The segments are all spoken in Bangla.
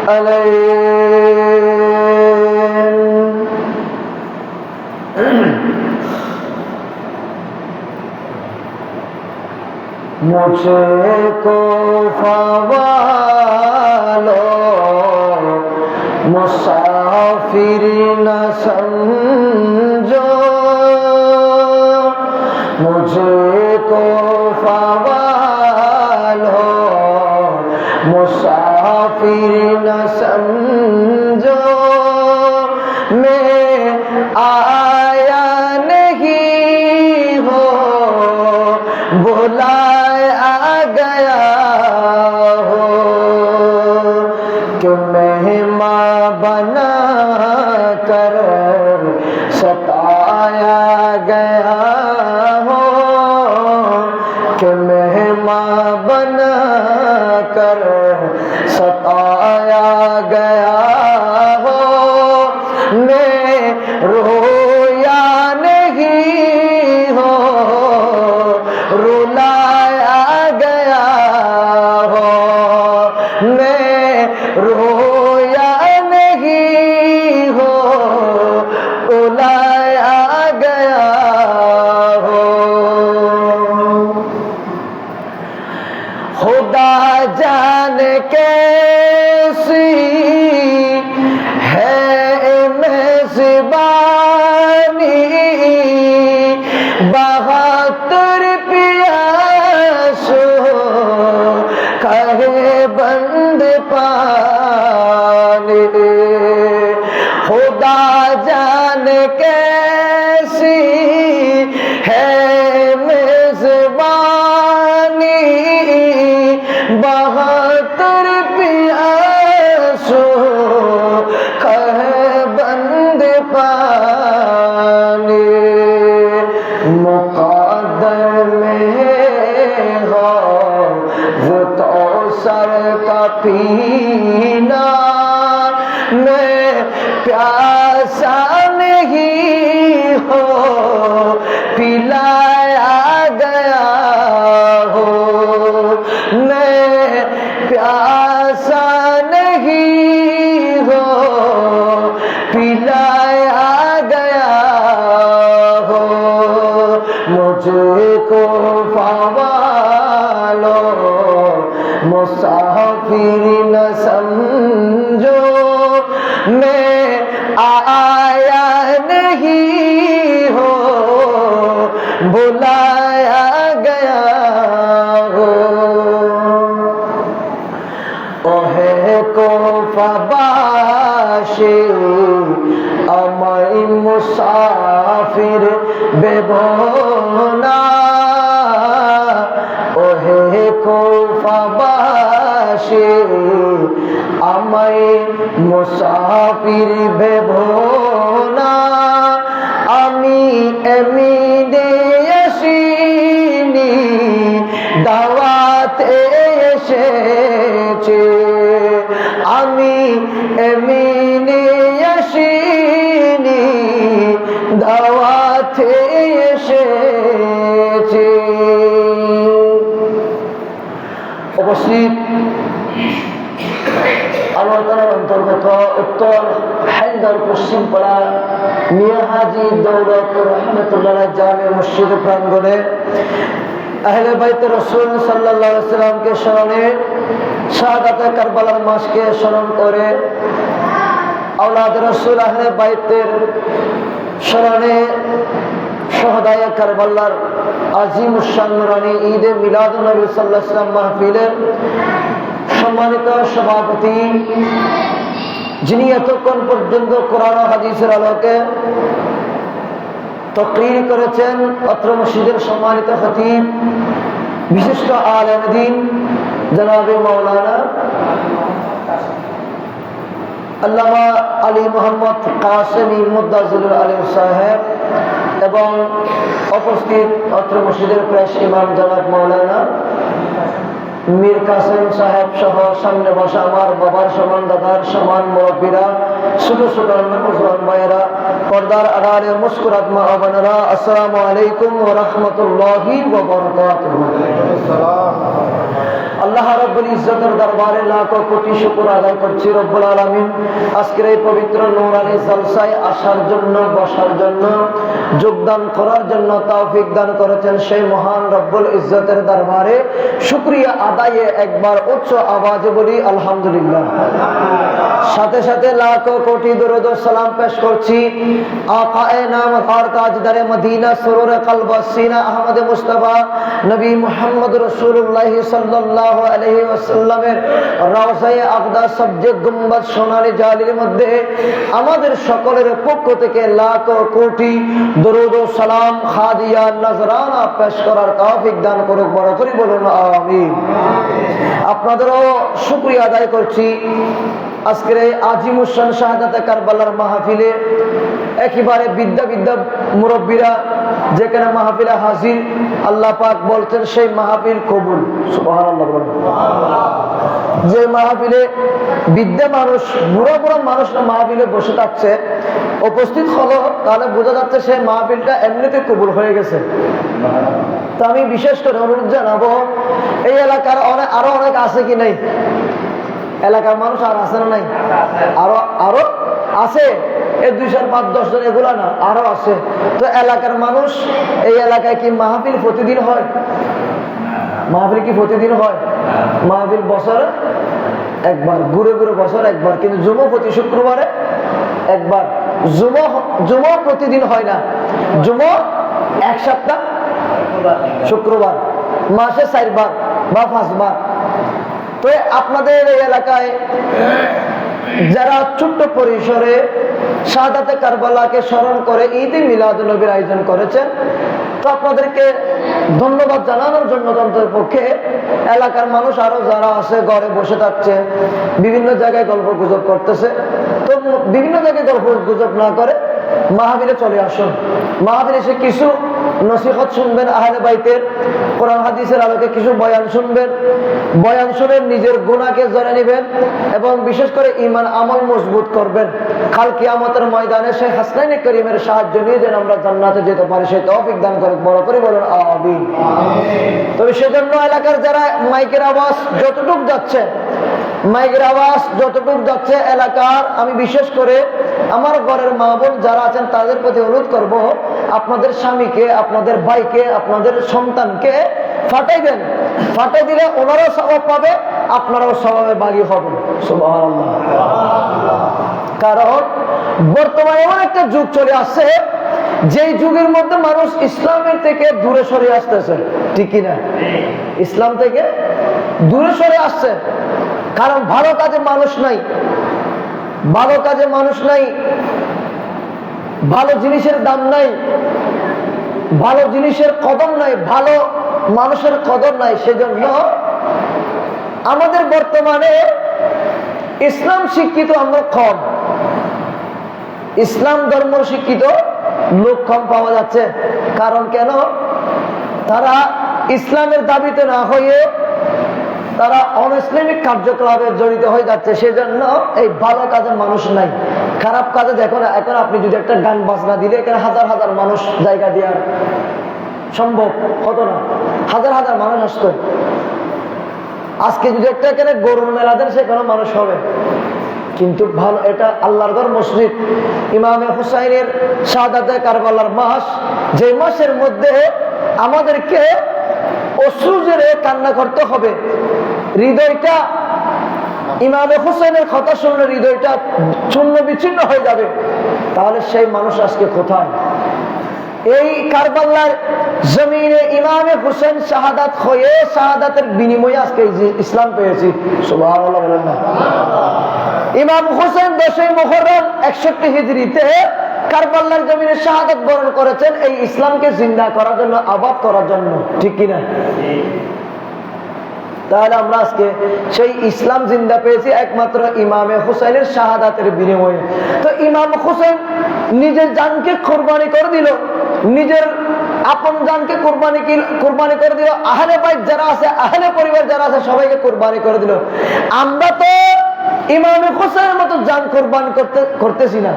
عليهم مجھے کو فوالو مسافر نہ سمجھو مجھے کو فوالو مسافر نہ سمجھو میں آیا نہیں ہو بلایا گیا ہو کہ مہمان بنا کر ستایا گیا ہو کہ مہمان بنا کر ستایا گیا ہو میں رویا نہیں ہو رلایا گیا ہو میں رویا نہیں ہو رلایا گیا ہو خدا جان کیسی ہے میزبانی بہتر پیاس کہے بند پانی خدا جان کیسی ہے میزبانی بہتر پیاس کہے بند پانی مقدر میں ہو تو سر کا پینا میں پیاسا نہیں ہو پلایا گیا ہو میں پیاسا نہیں ہو پلایا گیا ہو مجھے کو فوالو مسافر نہ سمجھو میں آیا نہیں ہو بلایا گیا ہو اوہ کو فباشر امائی مسافر بے بونا اوہ کو فباشر امائی مسافر بے بونا আমি এমনি আসিনি দাওয়াতে এসেছি আমি এমনি আসিনি দাওয়াতে এসেছি উপস্থিত আলোচনার অন্তর্গত উত্তর হায়দার পশ্চিম পাড়া মিয়া হাজি দৌলতপুর রহমতুল্লাহ জামে মসজিদ প্রাঙ্গণে আহলে বাইতে রাসূল সাল্লাল্লাহু আলাইহি সাল্লামকে স্মরণে শাহাদাতে কারবালার মাসকে স্মরণ করে আওলাদ রাসূল আহলে বাইতের স্মরণে শহদায়ে কারবালার আজিমুশ শান নুরানি ঈদে মিলাদুন নবী সাল্লাল্লাহু আলাইহি ওয়াসাল্লাম মাহফিলের সম্মানিত সভাপতি যিনি এতক্ষণ পর্যন্ত কোরআন ও হাদিসের আলোকে তাকরীর করেছেন অত্র মসজিদের সম্মানিত খতিব বিশিষ্ট আলেম দ্বীন জনাবে মাওলানা আল্লামা আলী মোহাম্মদ কাসেমি মুদ্দাজিলুল আলিম সাহেব এবং উপস্থিত অত্র মসজিদের প্রেস ইমাম জনাব মাওলানা মীর কাসেম সাহেব সহ সামনে বসা আমার বাবার সমান দাদার সমান মুরব্বীরা ছোট ছোট মুসলমান ভাইয়েরা, পর্দার আড়ালে মুস্কুরাত মা ও বোনেরা, আসসালামু আলাইকুম ওয়া রাহমাতুল্লাহি ওয়া বারাকাতুহু। আল্লাহ রাব্বুল ইজ্জতের দরবারে লাখো কোটি শুকর আদায় করছি রব্বুল আলামিন, আজকের এই পবিত্র নূরানি জলসায় আসার জন্য, বসার জন্য, যোগদান করার জন্য তৌফিক দান করেছেন সেই মহান রব্বুল ইজ্জতের দরবারে শুকরিয়া আদায়ে একবার উচ্চ আওয়াজে বলি আলহামদুলিল্লাহ। সাথে সাথে লাখো কোটি দরুদ ও সালাম পেশ করছি আকায়ে নামদার তাজদারে মদিনা সুরুরে কলব সিনা আহমদ মুস্তাফা নবী মুহাম্মদ রাসূলুল্লাহ সাল্লাল্লাহু আলাইহি ওয়াসাল্লামের রওজায়ে আকদাস সবজেক্ট গুম্বদ সোনালী জালির মধ্যে আমাদের সকলের পক্ষ থেকে লাখো কোটি দরুদ ও সালাম হাদিয়া নজরানা পেশ করার তৌফিক দান করুক, বড় করে বলুন আমিন। আপনাদেরও শুকরিয়া আদায় করছি আজকের এই আজিমুশান শাহাদাতে কারবালার মাহফিলে একেবারে বিদ্যা মুরব্বীরা যেখানে মাহফিলে হাজির, আল্লাহ পাক বলছেন সেই মাহফিল কবুল। সুবহানাল্লাহ। যে মাহফিলে বিদ্যা মানুষ, বুড়ো মানুষরা মাহফিলে বসে থাকছে, উপস্থিত হলো, তাহলে বোঝা যাচ্ছে সেই মাহফিলটা এমনিতে কবুল হয়ে গেছে। তো আমি বিশেষ করে অনুরোধ জানাবো, এই এলাকার আরো অনেক আছে কি নাই? এলাকার মানুষ আর আছে না নাই? আরো আছে, এই 2-5-10 জন এগুলা না, আরো আছে। তো এলাকার মানুষ, এই এলাকায় কি মাহফিল প্রতিদিন হয়? মাহফিল কি প্রতিদিন হয়? মাহফিল বছরে একবার, ঘুরে ঘুরে বছর একবার, কিন্তু জুমা প্রতি শুক্রবারে একবার। জুমা প্রতিদিন হয় না, জুমা এক সপ্তাহ শুক্রবার, মাসে 4 বার বা 5 বার। তো আপনাদের এই এলাকায় যারা ছোট্ট পরিসরে শাহাদাতে কারবালাকে স্মরণ করে ঈদে মিলাদুন নবীর আয়োজন করেছেন, তো আপনাদেরকে ধন্যবাদ জানানোর জন্য অন্তর পক্ষে এলাকার মানুষ আরো যারা আছে ঘরে বসে থাকছে, বিভিন্ন জায়গায় গল্প গুজব করতেছে, তো বিভিন্ন জায়গায় গল্প গুজব না করে মাহফিলে চলে আসুন। মাহফিলে এসে কিছু নসিহত শুনবেন, আহলে বাইতের কোরআন হাদিসের আলোকে কিছু বয়ান শুনবেন, বয়ান শুনে নিজের গুনাহকে জেনে নেবেন এবং বিশেষ করে ঈমান আমল মজবুত করবেন। কাল কিয়ামতের ময়দানে সেই হাসনাইনে করিমের সাহায্য নিয়ে যেন আমরা জান্নাতে যেতে পারি, সেই তৌফিক দান করুক, বড় করে বলুন আমিন। তবে সেজন্য এলাকার যারা মাইকের আওয়াজ যতটুক যাচ্ছে, এলাকার আমি বিশেষ করে আমার ঘরের মা বোন যারা আছেন তাদের প্রতি অনুরোধ করব, আপনাদের স্বামীকে, আপনাদের ভাইকে, আপনাদের সন্তানকে ফাটাই দেন। ফাটাই দিলে ওনারাও সওয়াব পাবে, আপনারাও সওয়াবে ভাগী হবেন। সুবহানাল্লাহ। কারণ বর্তমানে এমন একটা যুগ চলে আসছে, যেই যুগের মধ্যে মানুষ ইসলামের থেকে দূরে সরে আসতেছে, ঠিক কিনা? ইসলাম থেকে দূরে সরে আসছে, কারণ ভালো কাজে মানুষ নাই, ভালো জিনিসের দাম নাই, ভালো জিনিসের কদর নাই, ভালো মানুষের কদর নাই। সেজন্য আমাদের বর্তমানে ইসলাম শিক্ষিত আমরা কম, ইসলাম ধর্ম শিক্ষিত লোক কম পাওয়া যাচ্ছে। কারণ কেন? তারা ইসলামের দাবিতে না হয়ে তারা অনইসলামিক কার্যকলাপে জড়িত হয়ে যাচ্ছে। সেজন্য এই ভালো কাজে মানুষ নাই, খারাপ কাজে দেখো না। এখন আপনি যদি একটা গান বাজনা দিলে এখানে হাজার হাজার মানুষ জায়গা দেওয়ার সম্ভব হতো না, হাজার হাজার মানুষ আসতো। আজকে যদি একটা এখানে গরুর মেলা দেন, সেখানে মানুষ হবে। কিন্তু ভালো, এটা আল্লাহর ঘর মসজিদ, ইমামে হুসাইনের শাহাদাতে কারবালার মাস, যে মাসের মধ্যে আমাদেরকে অশ্রু জেরে কান্না করতে হবে। হৃদয়টা ইমামে হুসাইনের কথা শুনলে হৃদয়টা চূর্ণ বিচ্ছিন্ন হয়ে যাবে। তাহলে সেই মানুষ আজকে কোথায়? এই কারবালার জমিনে ইমামে হুসাইন শাহাদাত হয়ে, শাহাদাতের বিনিময়ে আজকে ইসলাম পেয়েছি। সুবহানাল্লাহ বলেন না? ইমাম হুসাইন 10ই মুহররম 61 হিজরিতে কারবালার জমিনে শাহাদাত বরণ করেছেন, এই ইসলামকে জিন্দা করার জন্য, আবাদ করার জন্য, ঠিক কিনা? তাহলে আমরা আজকে সেই ইসলাম জিন্দা পেয়েছি একমাত্র ইমামে হুসাইনের শাহাদাতের বিনিময়ে। তো ইমাম হুসাইন নিজের জানকে কোরবানি করে দিল, নিজের আপন জানকে কোরবানি করে দিল, আহলে বাইত যারা আছে, আহলে পরিবার যারা আছে, সবাইকে কোরবানি করে দিল। আমরা তো ইমামে হোসেনের মতো জান কোরবানি করতেছি না,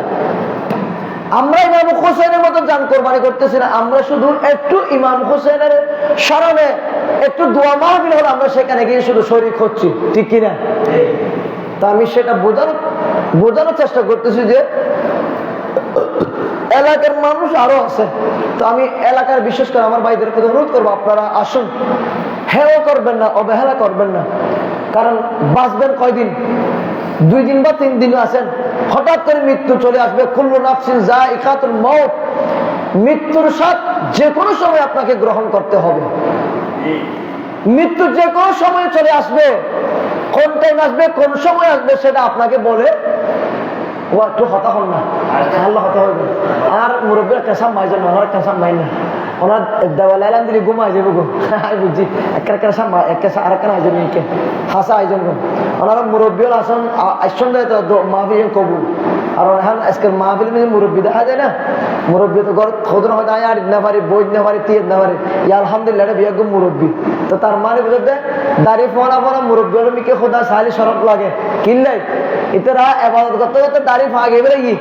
আমরা ইমাম হোসেনের মতো জান কোরবানি করতেছি না, আমরা শুধু একটু ইমাম হোসেনের স্মরণে একটু দোয়া মাহফিল হলে আমরা সেখানে গিয়ে শুধু শরীক হচ্ছি, ঠিক কিনা? তা আমি সেটা বোঝানোর চেষ্টা করতেছি যে এলাকার মানুষ আরো আছে, তো আমি এলাকার বিশেষ করে আমার ভাইদেরকে অনুরোধ করবো, আপনারা আসুন, হেও করবেন না, অবহেলা করবেন না, কারণ বাঁচবেন কয়দিন? 2 দিন বা 3 দিন আছেন, হঠাৎ করে মৃত্যু চলে আসবে। কুল্লু নাফসিন যায়িকাতুল মউত, মৃত্যুর স্বাদ যে কোনো সময় আপনাকে গ্রহণ করতে হবে। মৃত্যু যে কোনো সময় চলে আসবে, কোন টাইম আসবে, কোন সময় আসবে সেটা আপনাকে বলে ও একটু হতা হন না, আল্লাহ হতা হবে। আর মুরব্বীর কেসাম মাই যান, ওনার কেসাম মাই না, ওনার দেওয়াল আলাম দিলে ঘুমাই যাবো গো, আমি বুঝছি একটা আর একটা আয়োজন নিকে হাসা আয়োজন গো। ওনারা মুরব্বীও আসন আসন দেয় তো মাহফিল কবুল। আর এখন আজকের মাহফিল মুরব্বী দেখা যায় না, মুরব্বী তো ঘর খোদন হয়তো আর না পারি, বই না পারি, তীর না পারি, ই আলহামদুলিল্লাহ বিয়াগ মুরব্বী। তো তার মানে বুঝতে দাঁড়িয়ে ফোনা ফোনা মুরব্বী হলে মিকে খোদা সাহালি সরব লাগে কিনলে ইতরা এবাদত করতে করতে দাঁড়িয়ে ফাঁকে বেড়ে গিয়ে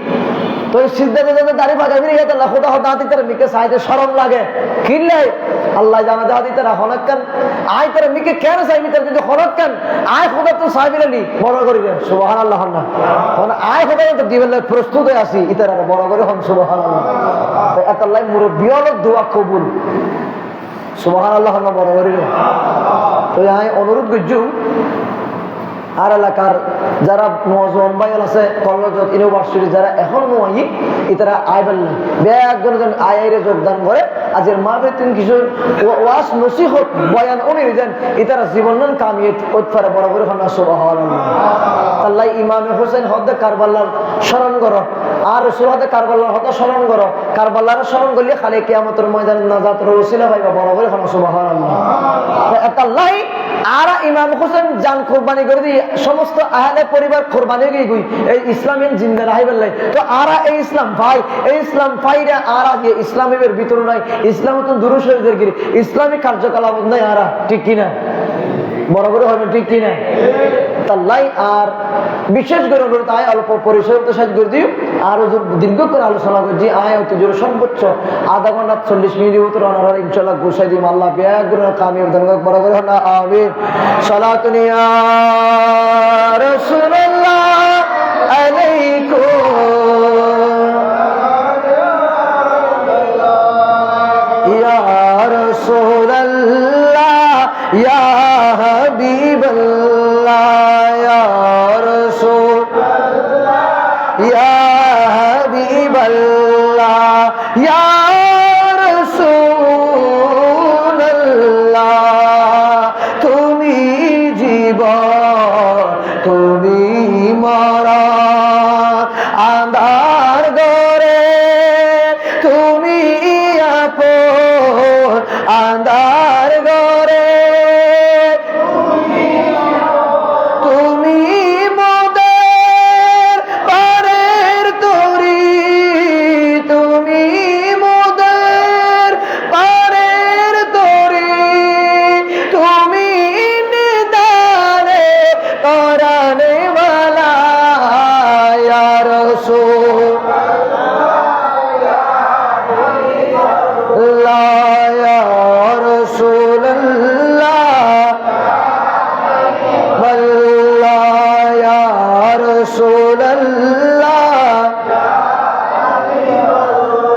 তো সিদ্ধান্ত দাঁড়িয়ে ফাঁকা বেরিয়ে গেছে খোদা হতা হাতি তারা মিকে সাইডে সরম লাগে কিনলে আল্লাহ জানা দে হাতি তারা হনক কান আয় তারা মিকে কেন চাইবি তার কিন্তু হনক কান আয় খোদা তো সাইবিলে নি বড় করিবেন সুবহানাল্লাহ না আয় খোদা তো দিবেন প্রস্তুত হয়ে আসি ইতারা বড় করে হন সুবহানাল্লাহ। এত আল্লাহ মুরব্বী হলো দোয়া কবুল সুবহানাল্লাহ না বড় করিবেন। তো আমি অনুরোধ করছি আর এলাকার যারা নওজোয়ান ভাই আছে কলেজ ইউনিভার্সিটি যারা এখন নোয়াই ইতারা আইবেন না ব্যাগজন আইরে যোগদান করে আজের মাহফিল তিন কিছু ওয়াজ নসিহত বয়ান উনি দেন ইতারা জীবন কামিয়ে উৎফারে বড় করে খানা সুবহানাল্লাহ। আল্লাহ ইমামে হোসেন হদ্দে কারবালার স্মরণ করো আর রাসূল হদ্দে কারবালার হদ্দে স্মরণ করো, কারবালার স্মরণ করলে খালি কিয়ামতের ময়দানে নাজাতের ওসিলা পাইবা বড় করে খানা সুবহানাল্লাহ। আল্লাহ আর ইমাম হোসেন জান কুরবানি করে দিয়ে সমস্ত আহলে পরিবার কোরবানি গিয়ে গই এই ইসলামের জিন্দা রাহিবেন লাই। তো আরা এই ইসলাম ভাই, এই ইসলাম ভাইরা আরা দিয়ে ইসলামের ভিতর নাই, ইসলাম তো দুরূহ শরীফের গিরি ইসলামিক কার্যকলাপ নাই আরা, ঠিক কিনা? বড় বড় হবে, ঠিক কিনা? তাল্লাই আর বিশেষ করে অনুরোধ আয় অল্প পরিসর তো সাজ করে দিও আরো দীর্ঘ করে আলোচনা করছি আয় অতি জোর সর্বোচ্চ আধা ঘন্টা 40 মিনিট উত্তর অনার ইনশাআল্লাহ ঘোষাই দিম। আল্লাহ ব্যাগুর কামিয়াব দান করুক, বড় করে না আমিন। সালাতুন ইয়া রাসূলুল্লাহ আলাইকুম ইয়া রাসূলুল্লাহ ইয়া হাবিবাল্লাহ ইয়া রাসূলুল্লাহ ইয়া হাবিবাল্লাহ ইয়া রাসূলুল্লাহ তুমি জীবন তুমি মরণ আঁধার ঘরে তুমি আপন আঁধার ঘরে তুমি মোদের পারের তরি তুমি মোদের পারের তরি তুমি নিদানে করানে ওয়ালা ইয়া রাসূলুল্লাহ ইয়া রাসূলুল্লাহ আল্লাহ ইয়া রাসূলুল্লাহ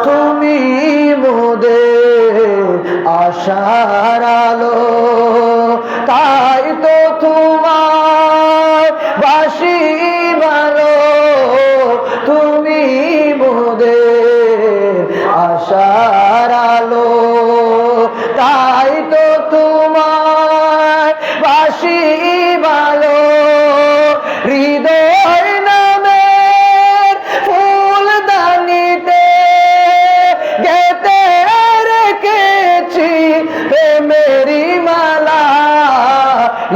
তুমি মোদের আশার আলো তাই তো তোমার বাসি ভালো তুমি মোদের আশার আলো তাই তো তোমার বাসি ভালো হৃদয় নামের ফুল দানিতে গেতে রেখেছি মেরি মালা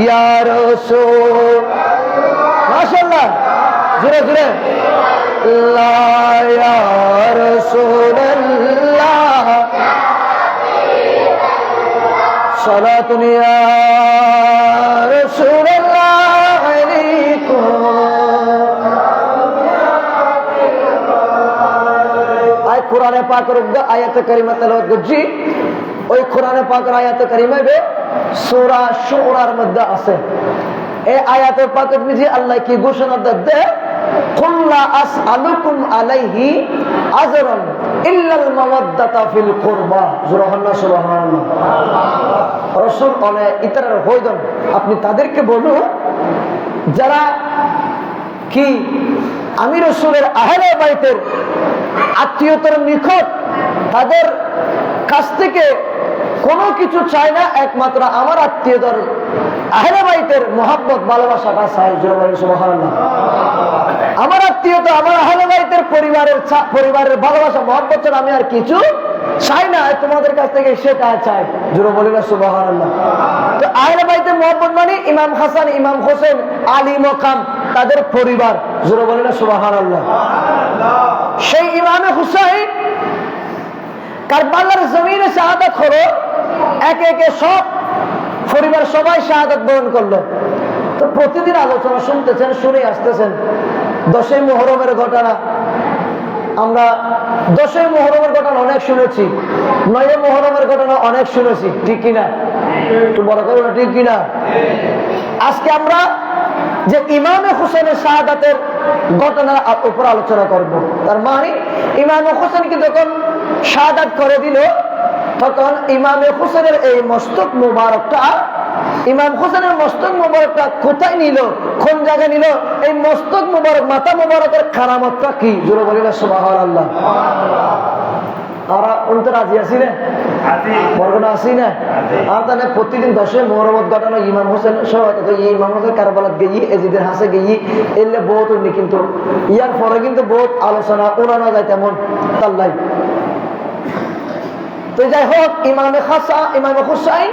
ইয়া রাসূল মাশাআল্লাহ জোরে জোরে লা ইয়া রাসূলুল্লাহ সালাতুন ইয়া রাসূলুল্লাহ আলাইকুম কোরআনে পাকের আয়াতে কারিমা তেলাওয়াত করছি, ওই কোরআনে পাকের আয়াতে কারিমা সূরা শুরার মধ্যে আছে। এই আয়াতে পাকের মধ্যে আল্লাহ কি ঘোষণা দেয়, কুল লা আসআলুকুম আলাইহি আজরান ইল্লাল মাওয়াদ্দাতা ফিল কুরবা। সুবহানাল্লাহ। রাসূল অনে ইতরার হইদন, আপনি তাদেরকে বলুন যারা কি আমি রাসূলের আহলে বাইতের আত্মীয়তার নিকট, তাদের কাছ থেকে কোনো কিছু চায় না, একমাত্র আমার আত্মীয়তার আহলে বাইতের মহব্বত ভালোবাসাটা চাই। সুবহানাল্লাহ। আমার আত্মীয়তা, আমার আহলে বাইতের পরিবারের ভালোবাসা মহব্বত ছাড়া আমি আর কিছু চাই না, তোমাদের কাছ থেকে সেটা চাই। জোরে বলি না সুবহানাল্লাহ। তো আহলে বাইতের মহব্বত মানে ইমাম হাসান, ইমাম হোসেন, আলী মকাম, তাদের পরিবার। জোরে বলি না সুবহানাল্লাহ। সেই ইমামে হুসাইন কারবালার জমিনে শাহাদাত হলো, একে একে সব পরিবার সবাই শাহাদাত বরণ করলো। তো প্রতিদিন আলোচনা শুনতেছেন, শুনে আসতেছেন 10ই মুহররমের ঘটনা। আমরা 10ই মুহররমের ঘটনা অনেক শুনেছি, 9ই মুহররমের ঘটনা অনেক শুনেছি, ঠিক কিনা? একটু বড় করে না, ঠিক কিনা? আজকে আমরা যে ইমামে হোসেনের শাহাদাতের ঘটনার উপর আলোচনা করব। তার মানে ইমামে হোসেনকে যখন শাহাদাত করে দিল, তখন ইমামে হোসেনের এই মস্তক মুবারকটা, ইমাম হোসেনের মস্তক মুবারকটা কোথায় নিল, কোন জায়গায় নিল? এই মস্তক মুবারক, মাথা মুবারকের কারামতটা কি? জোরে বলি না সুবহানাল্লাহ। আমরা উনতে রাজি আছি না, বরগনা আছি না। আর তাহলে প্রতিদিন 10ই মুহররমের ঘটনা ইমাম হোসেন সহ, ইমাম হোসেন কারবালাত গিয়ে এজিদের হাসে গিয়ে এলে বহুত উনি, কিন্তু ইয়ার পরে কিন্তু বহুত আলোচনা উড়ানো যায় তেমন তাল্লাই। তো যাই হোক, ইমামে হুসাইন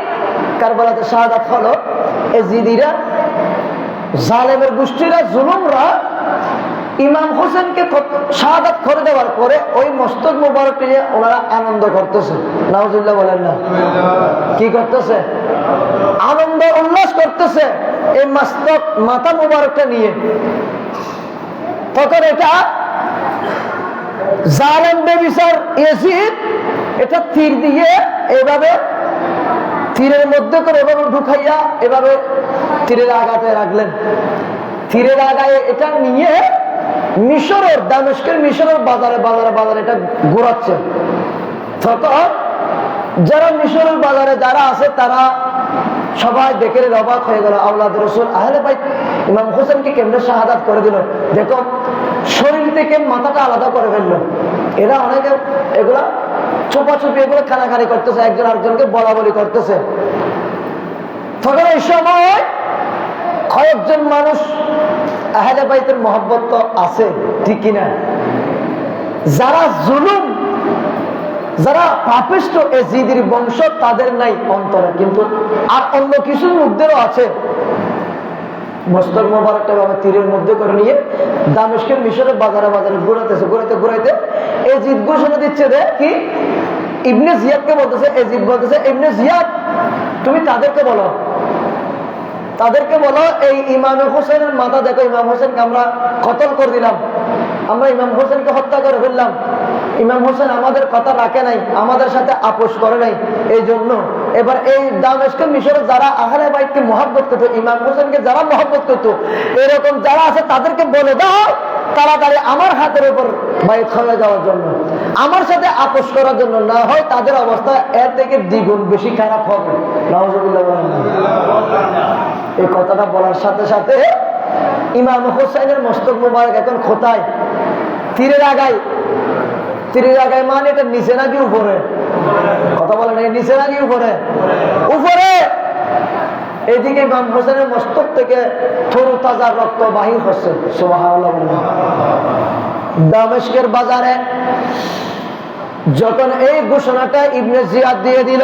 কারবালাতে শাহাদাত হলো। এজিদিরা, জালেমের গোষ্ঠীরা, জুলুমরা ইমাম হোসেনকে শাহাদাত করে দেওয়ার পরে ওই মস্তক মুবারক নিয়ে ওনারা আনন্দ করতেছে। নাউজুবিল্লাহ বলেন না, কি করতেছে? আনন্দ উল্লাস করতেছে এই মস্তক, মাথা মুবারকটা নিয়ে। তখন এটা জালেম বেবিচার ইয়াজিদ এটা তীর দিয়ে এভাবে তীরের মধ্যে করে এভাবে ঢুকাইয়া এভাবে তীরের আঘাতে রাখলেন। তীরের আগায় এটা নিয়ে মিশরের, দামেস্কের মিশরের বাজারে এটা ঘোরাচ্ছে। তখন যারা মিশরের বাজারে যারা আছে তারা সবাই দেখে অবাক হয়ে গেল, আওলাদ রাসূল আহলে বাইত ইমাম হোসেনকে কেমনে শাহাদাত করে দিল, দেখো শরীর থেকে মাথাটা আলাদা করে ফেললো। এরা অনেকে এগুলা চোপাচুপি এগুলো খানাখানি করতেছে, একজন আরেকজনকে বলা বলি করতেছে। তখন এই সময় কয়েকজন মানুষ, আহলে বাইতের মহব্বত তো আছে, ঠিক কিনা? যারা জুলুম, যারা পাপিষ্ঠ এজিদের বংশ, তাদের নাই অন্তরে, কিন্তু আর অন্য কিছু লোকদেরও আছে। মস্তক মোবারকটা তীরের মধ্যে করে নিয়ে দামেস্কের মিশরের বাজারে ঘুরাইতে এজিদ ঘোষণা দিচ্ছে রে কি, ইবনে জিয়াদকে বলতেছে, এজিদ বলতেছে, ইবনে জিয়াদ তুমি তাদেরকে বলো এই ইমাম হোসেনের মাথা দেখো, ইমাম হোসেনকে আমরা কতল করে দিলাম, আমরা ইমাম হোসেনকে হত্যা করে ফেললাম। ইমাম হোসেন আমাদের কথা রাখে নাই, আমাদের সাথে আপোষ করে নাই, এই জন্য এবার এই দামেস্কের মিশরে যারা আহলে বাইতকে মহব্বত করতো, ইমাম হোসেনকে যারা মহব্বত করতো, এরকম যারা আছে তাদেরকে বলে দাও তাড়াতাড়ি আমার হাতের উপর বাইত হয়ে যাওয়ার জন্য, আমার সাথে আপোষ করার জন্য, না হয় তাদের অবস্থা এর থেকে দ্বিগুণ বেশি খারাপ হবে। নাউজুবিল্লাহ বলেন। এই কথাটা বলার সাথে সাথে ইমাম হোসেনের মস্তক মুবারক এখন কোথায়? তীরের আগায় মানে এটা নিচে নাকি উপরে? কথা বলেন, এই নিচে নাকি উপরে? উপরে। এদিকে ইমাম হোসেনের মস্তক থেকে তরু তাজা রক্ত বাহির হচ্ছে। সুবহানাল্লাহ। দামেস্কের বাজারে যখন এই ঘোষণাটা ইবনে জিয়াদ দিয়ে দিল,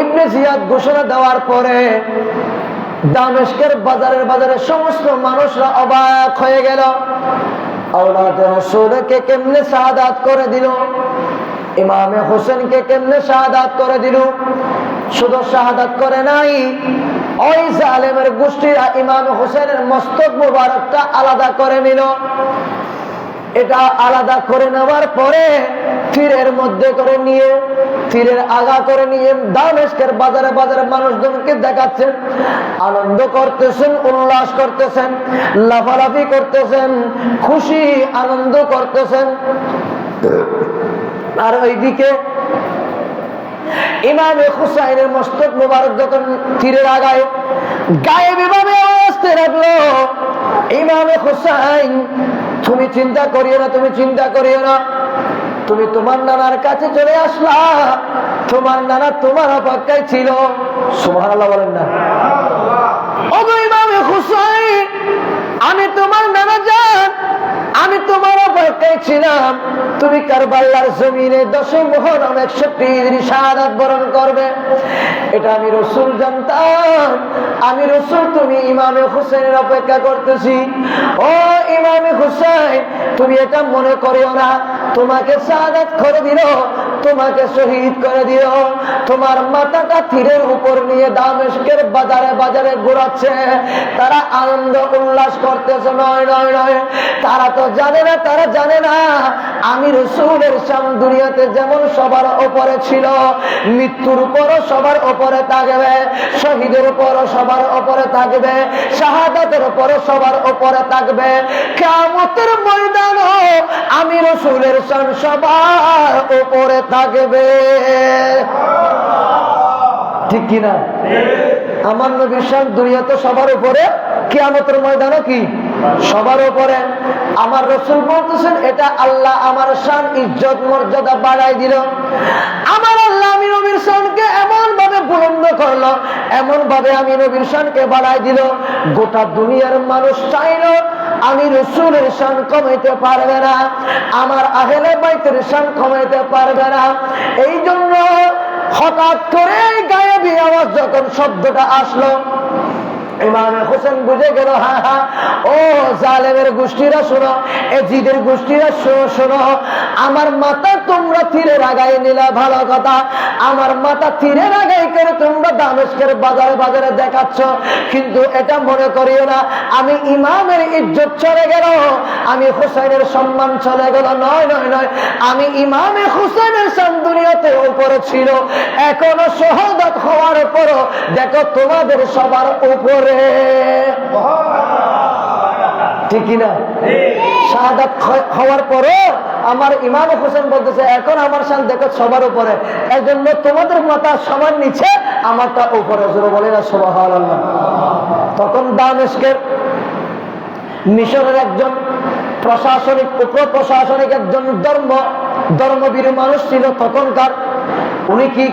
ইবনে জিয়াদ ঘোষণা দেওয়ার পরে দামেস্কের বাজারে সমস্ত মানুষরা অবাক হয়ে গেল। আওলাদ রাসূলকে কেমনে শাহাদাত করে দিল, ইমামে হোসেনকে কেমনে শাহাদাত করে দিল। শুধু শাহাদাত করে নাই, ওই জালেমের গোষ্ঠীরা ইমাম হোসেনের মস্তক মুবারকটা আলাদা করে নিল। এটা আলাদা করে নেওয়ার পরে তীরের মধ্যে করে নিয়ে, তীরের আগা করে নিয়ে দামেস্কের বাজারে বাজারে মানুষজনকে দেখাচ্ছেন, আনন্দ করতেছেন, উল্লাস করতেছেন, লাফালাফি করতেছেন, খুশি আনন্দ করতেছেন। আর ওইদিকে ইমামে হুসাইনের মস্তক মুবারক যখন তীরের আগায় গায়ে বিভাবে অবস্থায় রাখলো, ইমামে হুসাইন তুমি চিন্তা করিও না, তুমি চিন্তা করিও না, তুমি তোমার নানার কাছে চলে আসলা, তোমার নানা তোমার অপেক্ষায় ছিল। সুবহানাল্লাহ বলেন না? ওগো ইমামে হুসাইন, আমি তোমার নানা জান, আমি তোমার অপেক্ষায় ছিলাম, তুমি কারবালার জমিনে 10 মুহররম 130 শাহাদাত বরণ করবে, এটা আমি রাসূল জানতাম। আমি রাসূল, তুমি ইমামে হুসাইনের অপেক্ষা করতেছি। ও ইমামে হুসাইন, তুমি এটা মনে করিও না তোমাকে শাহাদাত করে দিল, তোমাকে শহীদ করে দিল। তোমার মাথাটা তীরের উপর নিয়ে দামেস্কের বাজারে বাজারে ঘোরাচ্ছে, তারা আনন্দ উল্লাস করতেছে। নয় নয় নয়, তারা তো জানে না, তারা জানে না আমি রাসূলের শান দুনিয়াতে যেমন সবার উপরে ছিল, মৃত্যুর উপরও সবার উপরে থাকবে, শহীদের উপরও সবার উপরে থাকবে, শাহাদাতের উপরও সবার উপরে থাকবে, কিয়ামতের ময়দানও আমি রাসূলের শান সবার উপরে থাকবে। ঠিক কিনা? আমার নবীর শান দুনিয়াতে সবার উপরে, কিয়ামতের ময়দানও কি সবার উপরে। আমার রাসূল বলতেছেন এটা আল্লাহ আমার শান ইজ্জত মর্যাদা বাড়াই দিল। আমার আল্লাহ আমি নবীর শানকে এমন ভাবে বুলন্দ করলো, এমন ভাবে আমি নবীর শানকে বাড়াই দিল, গোটা দুনিয়ার মানুষ চাইলো আমি রাসূলের শান কমাইতে পারবে না, আমার আহলে বাইতের শান কমাইতে পারবে না। এই জন্য হঠাৎ করে গায়েবী আওয়াজ যখন শব্দটা আসলো, ইমামে হোসেন বুঝে গেল, হ্যাঁ হ্যাঁ, ও জালেমের গোষ্ঠীরা শোনো, এজিদের গোষ্ঠীরা শোনো, আমার মাথা তোমরা তীরের আগায় নিলা ভালো কথা, আমার মাথা তীরের আগায় করে তোমরা দামেস্কের বাজারে বাজারে দেখাচ্ছ, কিন্তু এটা মনে করিও না আমি ইমামের ইজ্জত চলে গেল, আমি হুসাইনের সম্মান চলে গেল। নয় নয় নয়, আমি ইমামে হুসাইনের শান দুনিয়াতে উপরে ছিল, এখনো শাহাদাত হওয়ার পরও দেখো তোমাদের সবার উপরে। ঠিক কিনা? শাহাদাত হওয়ার পরে আমার ইমাম হোসেন বলতেছে এখন আমার শান দেখো সবার উপরে, এজন্য তোমাদের মাথা সবার নিচে, আমারটা উপরে। জোরে বলে না সুবহানাল্লাহ। তখন দামেস্কের মিশরের একজন প্রশাসনিক, উপপ্রশাসনিক একজন ধর্মবীর মানুষ ছিল তখনকার। উনি কি